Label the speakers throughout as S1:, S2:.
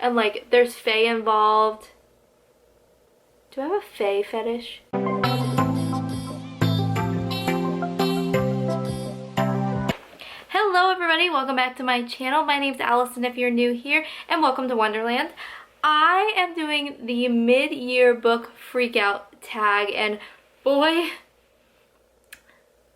S1: and like there's fae involved. Do I have a fae fetish? Hello everybody, welcome back to my channel. My name's Allison if you're new here, and welcome to Wonderland. I am doing the mid-year book freakout tag, and boy,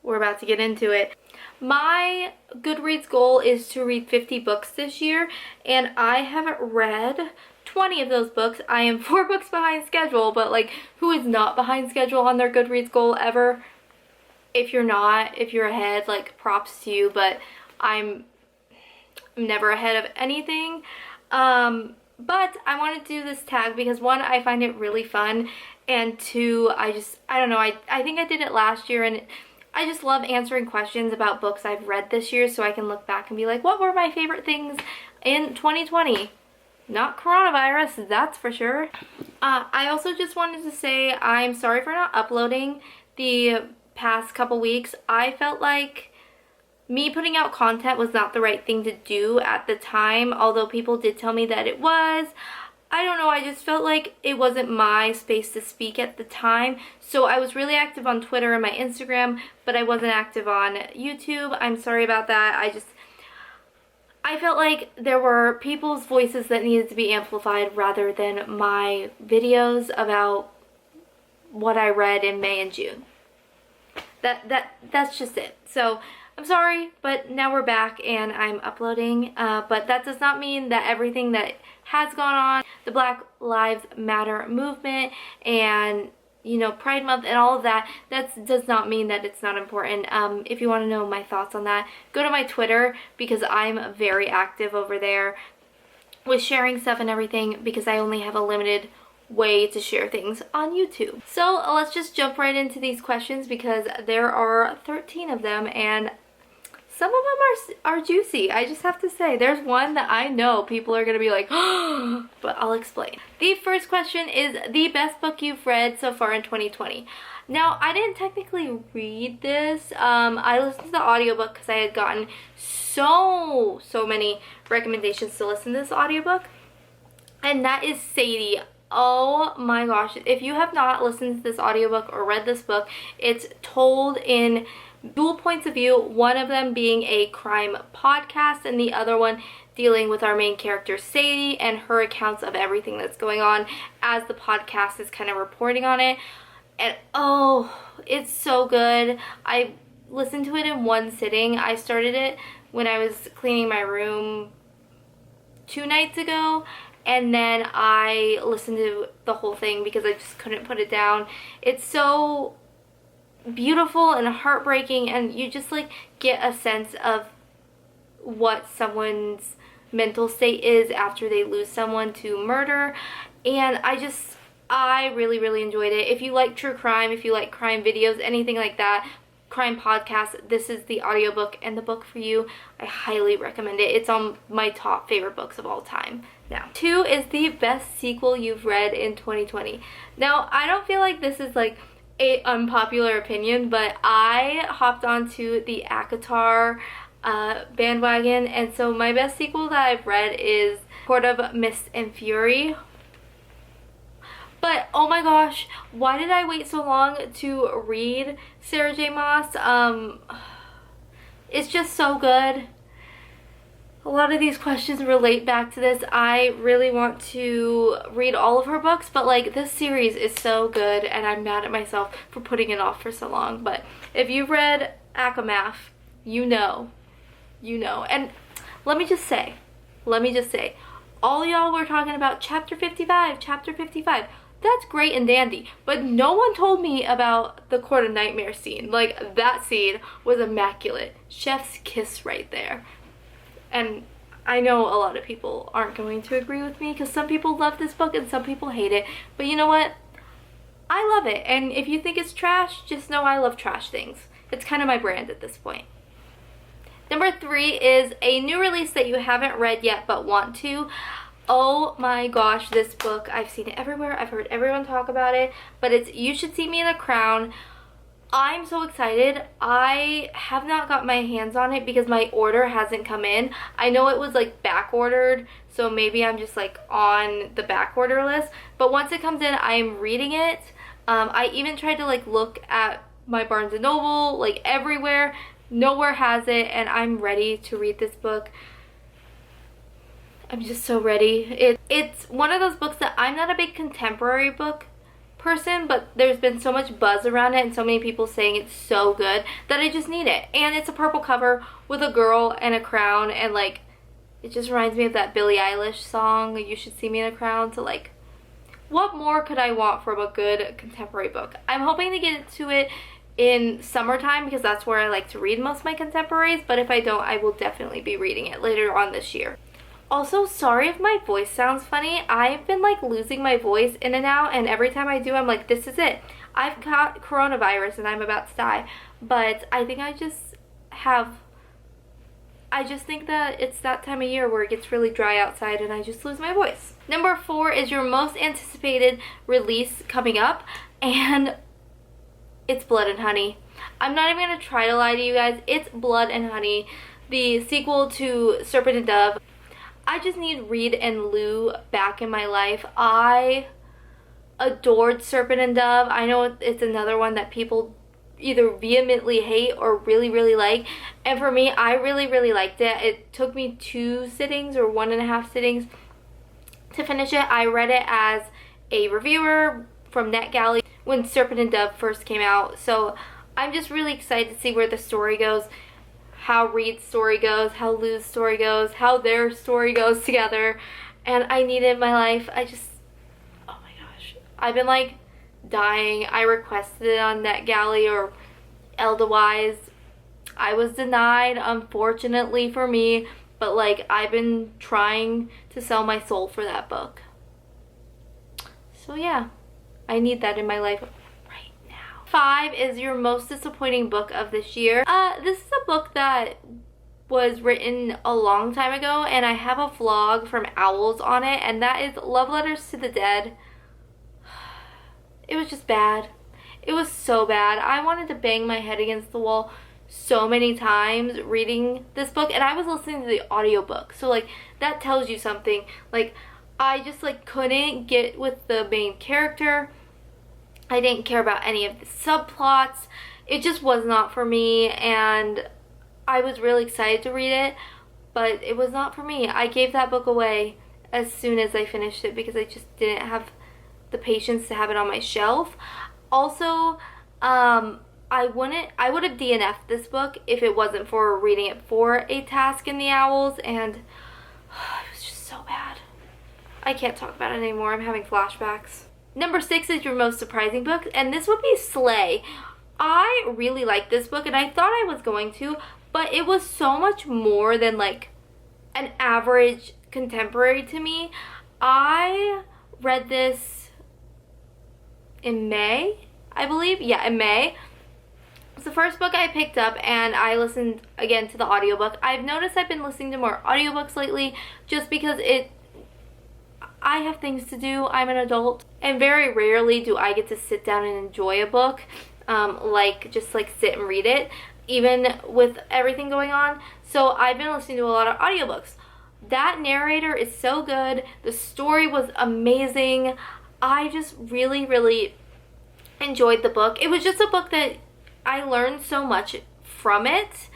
S1: we're about to get into it. My Goodreads goal is to read 50 books this year, and I haven't read 20 of those books. I am 4 books behind schedule, but like, who is not behind schedule on their Goodreads goal ever? If you're not, if you're ahead, like, props to you, but I'm never ahead of anything. But I want to do this tag because, one, I find it really fun, and two, I don't know, I think I did it last year, and I just love answering questions about books I've read this year, so I can look back and be like, what were my favorite things in 2020? Not coronavirus, that's for sure. I also just wanted to say I'm sorry for not uploading the past couple weeks. I felt like me putting out content was not the right thing to do at the time, although people did tell me that it was. I don't know, I just felt like it wasn't my space to speak at the time. So I was really active on Twitter and my Instagram, but I wasn't active on YouTube. I'm sorry about that. I felt like there were people's voices that needed to be amplified rather than my videos about what I read in May and June. That's just it. So I'm sorry, but now we're back and I'm uploading, but that does not mean that everything that has gone on, the Black Lives Matter movement and, you know, Pride Month and all of that, does not mean that it's not important. If you want to know my thoughts on that, go to my Twitter because I'm very active over there with sharing stuff and everything, because I only have a limited way to share things on YouTube. So let's just jump right into these questions because there are 13 of them, and some of them are juicy. I just have to say, there's one that I know people are gonna be like, oh, but I'll explain. The first question is the best book you've read so far in 2020. Now, I didn't technically read this. I listened to the audiobook because I had gotten so many recommendations to listen to this audiobook, and that is Sadie. Oh my gosh, if you have not listened to this audiobook or read this book, it's told in dual points of view, one of them being a crime podcast and the other one dealing with our main character Sadie and her accounts of everything that's going on as the podcast is kind of reporting on it. And oh, it's so good. I listened to it in one sitting. I started it when I was cleaning my room 2 nights ago, and then I listened to the whole thing because I just couldn't put it down. It's so beautiful and heartbreaking, and you just like get a sense of what someone's mental state is after they lose someone to murder. And I really enjoyed it. If you like true crime, if you like crime videos, anything like that, crime podcasts, this is the audiobook and the book for you. I highly recommend it. It's on my top favorite books of all time. Now, 2 is the best sequel you've read in 2020. Now, I don't feel like this is like a unpopular opinion, but I hopped onto the ACOTAR bandwagon, and so my best sequel that I've read is Court of Mist and Fury. But oh my gosh, why did I wait so long to read Sarah J. Maas? It's just so good. A lot of these questions relate back to this. I really want to read all of her books, but like, this series is so good and I'm mad at myself for putting it off for so long. But if you've read ACOMAF, you know. And let me just say, all y'all were talking about chapter 55. That's great and dandy, but no one told me about the Court of Nightmare scene. Like, that scene was immaculate. Chef's kiss right there. And I know a lot of people aren't going to agree with me because some people love this book and some people hate it. But you know what? I love it. And if you think it's trash, just know I love trash things. It's kind of my brand at this point. Number 3 is a new release that you haven't read yet but want to. Oh my gosh, this book, I've seen it everywhere. I've heard everyone talk about it. But it's You Should See Me in the Crown. I'm so excited. I have not got my hands on it because my order hasn't come in. I know it was like back ordered, so maybe I'm just like on the back order list. But once it comes in, I am reading it. I even tried to like look at my Barnes & Noble, like everywhere. Nowhere has it, and I'm ready to read this book. I'm just so ready. It's one of those books that I'm not a big contemporary book person, but there's been so much buzz around it and so many people saying it's so good that I just need it. And it's a purple cover with a girl and a crown, and like it just reminds me of that Billie Eilish song, You Should See Me in a Crown. So like, what more could I want from a good contemporary book? I'm hoping to get to it in summertime because that's where I like to read most of my contemporaries, but if I don't, I will definitely be reading it later on this year. Also, sorry if my voice sounds funny. I've been like losing my voice in and out, and every time I do, I'm like, this is it. I've got coronavirus and I'm about to die. But I think I just think that it's that time of year where it gets really dry outside and I just lose my voice. Number 4 is your most anticipated release coming up, and it's Blood and Honey. I'm not even going to try to lie to you guys. It's Blood and Honey, the sequel to Serpent and Dove. I just need Reed and Lou back in my life. I adored Serpent and Dove. I know it's another one that people either vehemently hate or really, really like. And for me, I really, really liked it. It took me 2 sittings or 1.5 sittings to finish it. I read it as a reviewer from NetGalley when Serpent and Dove first came out. So I'm just really excited to see where the story goes. How Reed's story goes, how Lou's story goes, how their story goes together, and I need it in my life. Oh my gosh, I've been like dying. I requested it on NetGalley or Eldawise. I was denied, unfortunately for me, but like I've been trying to sell my soul for that book. So yeah, I need that in my life. 5 is your most disappointing book of this year. This is a book that was written a long time ago, and I have a vlog from Owls on it, and that is Love Letters to the Dead. It was just bad. It was so bad. I wanted to bang my head against the wall so many times reading this book, and I was listening to the audiobook, so like that tells you something. Like I just like couldn't get with the main character. I didn't care about any of the subplots. It just was not for me, and I was really excited to read it, but it was not for me. I gave that book away as soon as I finished it because I just didn't have the patience to have it on my shelf. Also, I would have DNF'd this book if it wasn't for reading it for a task in the Owls, and it was just so bad. I can't talk about it anymore. I'm having flashbacks. Number 6 is your most surprising book, and this would be Slay. I really liked this book, and I thought I was going to, but it was so much more than like an average contemporary to me. I read this in May, I believe. Yeah, in May. It's the first book I picked up, and I listened again to the audiobook. I've noticed I've been listening to more audiobooks lately just because I have things to do. I'm an adult, and very rarely do I get to sit down and enjoy a book, just sit and read it, even with everything going on. So I've been listening to a lot of audiobooks. That narrator is so good. The story was amazing. I just really, really enjoyed the book. It was just a book that I learned so much from it.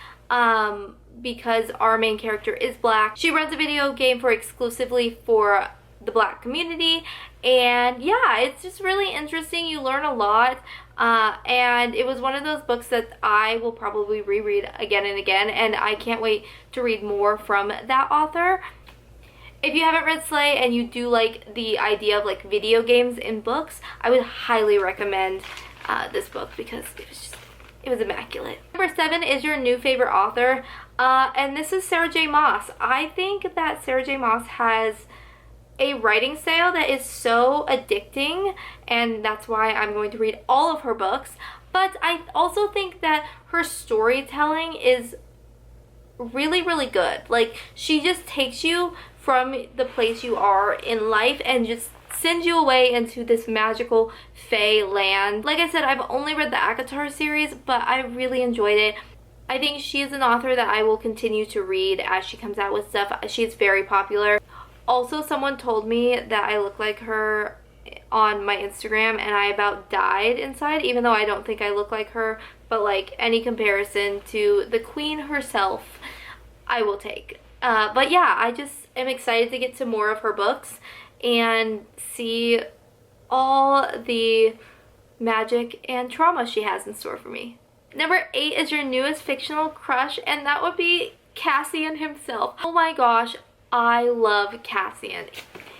S1: Because our main character is Black. She runs a video game exclusively for the Black community, and yeah, it's just really interesting. You learn a lot, and it was one of those books that I will probably reread again and again, and I can't wait to read more from that author. If you haven't read Slay and you do like the idea of like video games in books, I would highly recommend this book because it was immaculate. Number 7 is your new favorite author, and this is Sarah J. Maas. I think that Sarah J. Maas has a writing style that is so addicting, and that's why I'm going to read all of her books. But I also think that her storytelling is really, really good. Like, she just takes you from the place you are in life and just send you away into this magical fae land. Like I said, I've only read the ACOTAR series, but I really enjoyed it. I think she is an author that I will continue to read as she comes out with stuff. She's very popular. Also, someone told me that I look like her on my Instagram, and I about died inside, even though I don't think I look like her, but like any comparison to the queen herself, I will take. But yeah, I just am excited to get to more of her books and see all the magic and trauma she has in store for me. Number 8 is your newest fictional crush, and that would be Cassian himself. Oh my gosh, I love Cassian.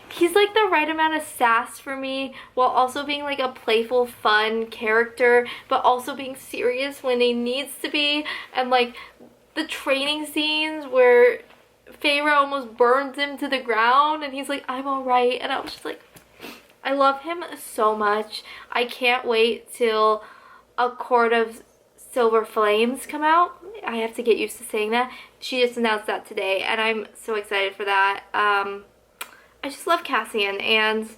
S1: He's like the right amount of sass for me while also being like a playful, fun character, but also being serious when he needs to be. And like the training scenes where Feyre almost burns him to the ground and he's like, I'm alright. And I was just like, I love him so much. I can't wait till A Court of Silver Flames come out. I have to get used to saying that. She just announced that today and I'm so excited for that. I just love Cassian, and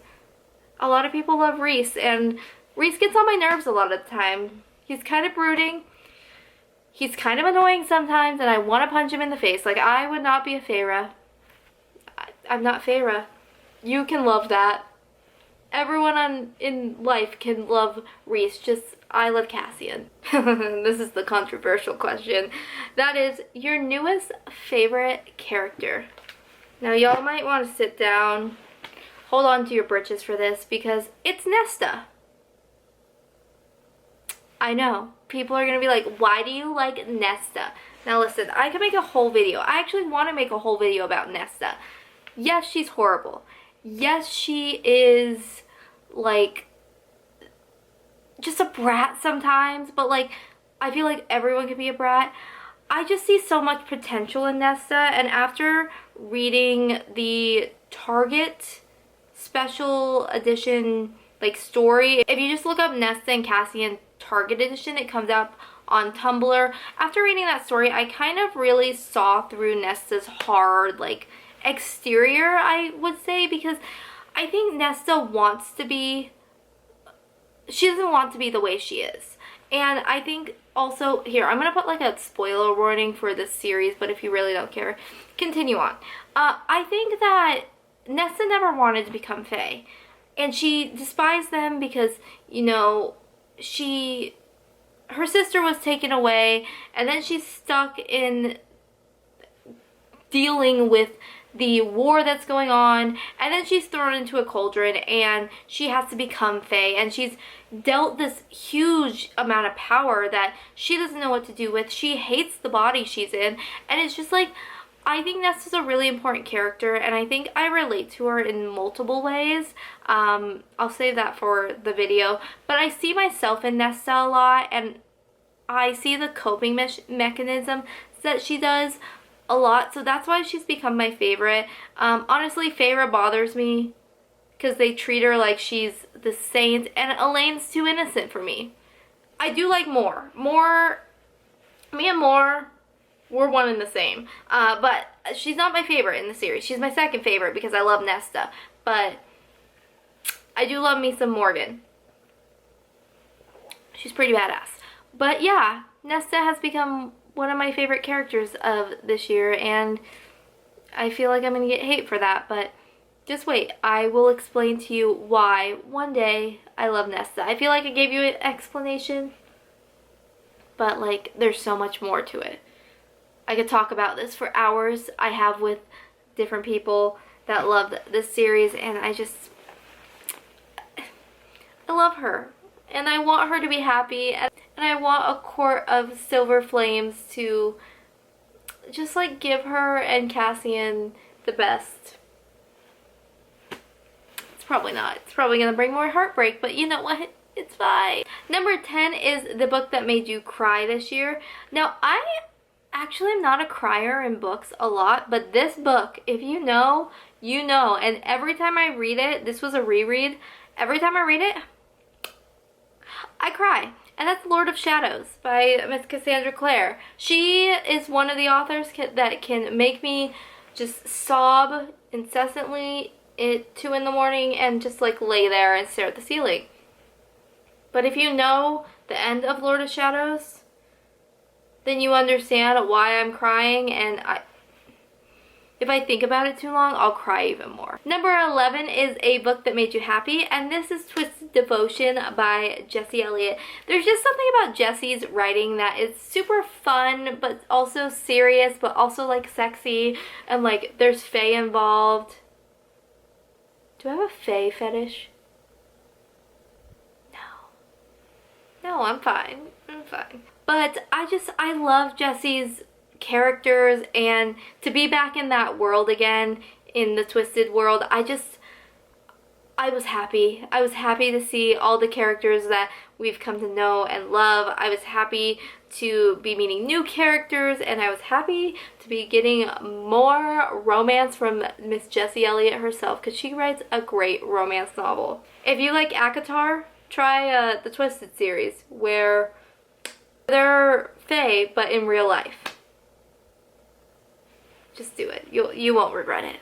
S1: a lot of people love Rhys, and Rhys gets on my nerves a lot of the time. He's kind of brooding. He's kind of annoying sometimes, and I want to punch him in the face. Like, I would not be a Feyre. I'm not Feyre. You can love that. Everyone in life can love Rhys, just I love Cassian. This is the controversial question. That is your newest favorite character. Now y'all might want to sit down, hold on to your britches for this, because it's Nesta. I know, people are going to be like, why do you like Nesta? Now listen, I could make a whole video. I actually want to make a whole video about Nesta. Yes, she's horrible. Yes, she is like just a brat sometimes, but like I feel like everyone can be a brat. I just see so much potential in Nesta, and after reading the Target special edition like story, if you just look up Nesta and Cassian Target edition, it comes up on Tumblr. After reading that story, I kind of really saw through Nesta's hard like exterior, I would say, because I think Nesta wants to be, she doesn't want to be the way she is. And I think also, here, I'm going to put like a spoiler warning for this series, but if you really don't care, continue on. I think that Nesta never wanted to become Fae. And she despised them because, you know, her sister was taken away, and then she's stuck in dealing with the war that's going on, and then she's thrown into a cauldron and she has to become Fae, and she's dealt this huge amount of power that she doesn't know what to do with. She hates the body she's in, and it's just like, I think Nesta's a really important character, and I think I relate to her in multiple ways. I'll save that for the video, but I see myself in Nesta a lot, and I see the coping mechanism that she does a lot, so that's why she's become my favorite. Honestly, Feyre bothers me because they treat her like she's the saint, and Elaine's too innocent for me. I do like Moore. Me and Moore, we're one and the same. But she's not my favorite in the series. She's my second favorite because I love Nesta. But I do love me some Morgan. She's pretty badass. But yeah, Nesta has become one of my favorite characters of this year, and I feel like I'm gonna get hate for that, but just wait. I will explain to you why one day I love Nesta. I feel like I gave you an explanation, but like there's so much more to it. I could talk about this for hours. I have with different people that love this series, and I love her, and I want her to be happy, and I want A Court of Silver Flames to just like give her and Cassian the best. It's probably not. It's probably gonna bring more heartbreak, but you know what? It's fine. Number 10 is the book that made you cry this year. Now, I actually am not a crier in books a lot, but this book, if you know, you know. And every time I read it, this was a reread, every time I read it, I cry. And that's Lord of Shadows by Miss Cassandra Clare. She is one of the authors that can make me just sob incessantly at 2 in the morning and just like lay there and stare at the ceiling. But if you know the end of Lord of Shadows, then you understand why I'm crying, and if I think about it too long, I'll cry even more. Number 11 is a book that made you happy, and this is Twisted Devotion by Jessie Elliott. There's just something about Jessie's writing that is super fun, but also serious, but also like sexy, and like there's fae involved. Do I have a fae fetish? No, I'm fine. I'm fine. But I love Jessie's characters, and to be back in that world again, in the Twisted world, I was happy. I was happy to see all the characters that we've come to know and love. I was happy to be meeting new characters, and I was happy to be getting more romance from Miss Jessie Elliott herself, because she writes a great romance novel. If you like ACOTAR, try the Twisted series, where they're fae, but in real life. Just do it. You won't regret it.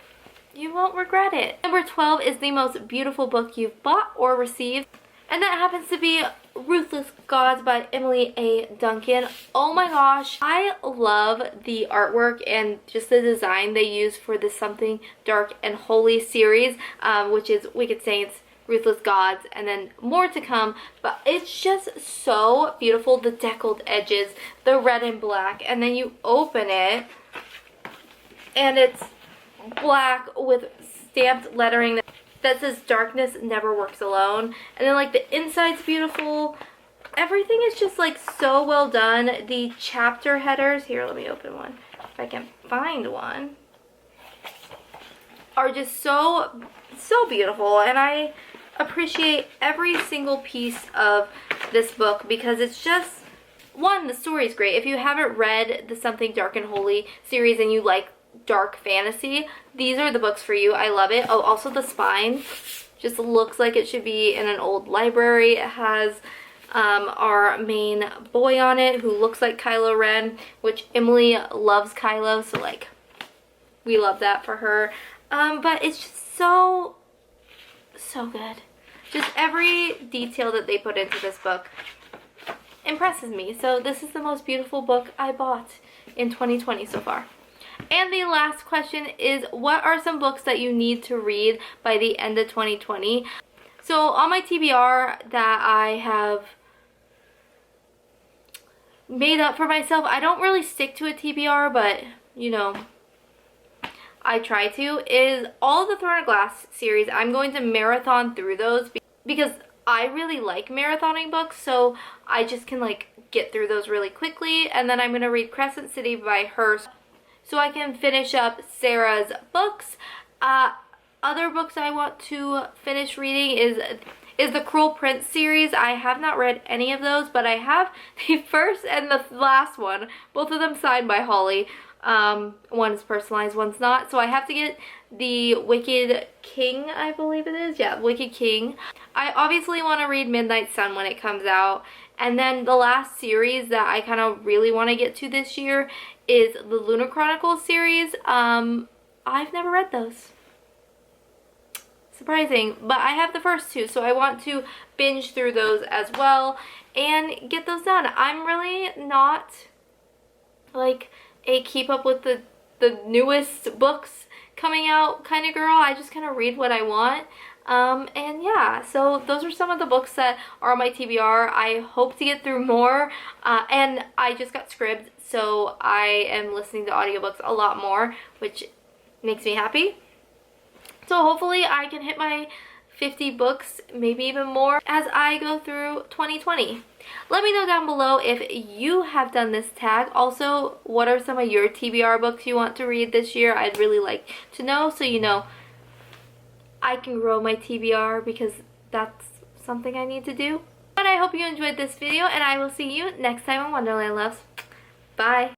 S1: You won't regret it. Number 12 is the most beautiful book you've bought or received, and that happens to be Ruthless Gods by Emily A. Duncan. Oh my gosh, I love the artwork and just the design they use for the Something Dark and Holy series, which is Wicked Saints, Ruthless Gods, and then more to come. But it's just so beautiful. The deckled edges, the red and black, and then you open it and it's black with stamped lettering that says "Darkness never works alone." And then like the inside's beautiful. Everything is just like so well done. The chapter headers, here, let me open one if I can find one, are just so beautiful, and I appreciate every single piece of this book because it's just, one, the story's great. If you haven't read the Something Dark and Holy series and you like dark fantasy, these are the books for you. I love it. Oh, also the spine just looks like it should be in an old library. It has our main boy on it who looks like Kylo Ren, which Emily loves Kylo, so like we love that for her. But it's just so good. Just every detail that they put into this book impresses me. So this is the most beautiful book I bought in 2020 so far. And the last question is, what are some books that you need to read by the end of 2020? So on my TBR that I have made up for myself, I don't really stick to a TBR, but you know, I try to, is all of the Throne of Glass series. I'm going to marathon through those because I really like marathoning books, so I just can like get through those really quickly. And then I'm going to read Crescent City by her so I can finish up Sarah's books. Other books I want to finish reading is the Cruel Prince series. I have not read any of those, but I have the first and the last one, both of them signed by Holly. One is personalized, one's not. So I have to get the Wicked King, I believe it is. Yeah, Wicked King. I obviously want to read Midnight Sun when it comes out. And then the last series that I kind of really want to get to this year is the Lunar Chronicles series. I've never read those. Surprising, but I have the first two, so I want to binge through those as well and get those done. I'm really not like a keep up with the newest books coming out kind of girl. I just kind of read what I want. And yeah, so those are some of the books that are on my TBR. I hope to get through more, and I just got Scribd, so I am listening to audiobooks a lot more, which makes me happy. So hopefully I can hit my 50 books, maybe even more, as I go through 2020. Let me know down below if you have done this tag. Also, what are some of your TBR books you want to read this year? I'd really like to know, so you know I can grow my TBR, because that's something I need to do. But I hope you enjoyed this video, and I will see you next time on Wonderland Loves. Bye!